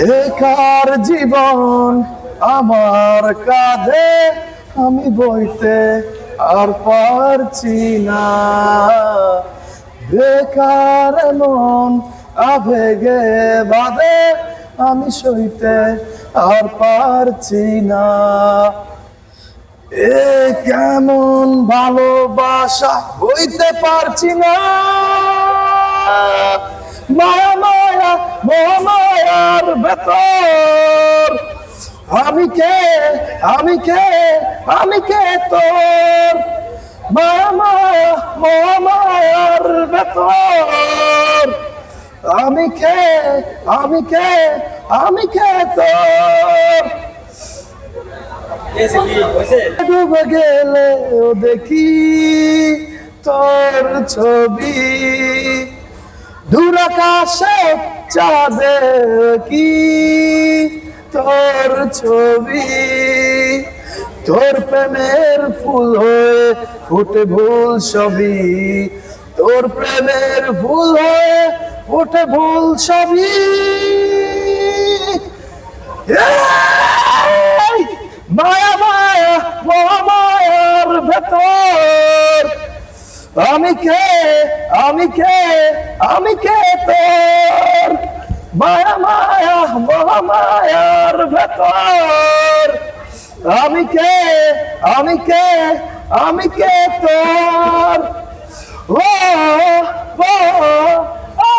বেকার জীবন আমার কাঁধে, আমি বইতে আর পারছি না। বেকার মন আবেগে বাঁধে, আমি সইতে আর পারছি না। এ কেমন ভালোবাসা বইতে পারছি না। মায়া মায়া মায়ার ভেতর আমি কে, আমি কে, আমি কে তোর। মায়া মায়া মায়ার ভেতর আমি কে, আমি কে, আমি কে তোর। ডুবে গেলেও দেখি তোর ছবি, দূর আকাশে চাঁদে কি তোর ছবি। তোর প্রেমের ফুল হয়ে ফুটে ভুল সবই, তোর প্রেমের ফুল হয়ে ফুটে ভুল সবই। মায়া মায়া মায়ার ভেতর আমি কে, আমি কে, আমি কে তোর। মায়া মায়া মায়ার ভেতর আমি কে, আমি কে, আমি কে তোর। ও ও ও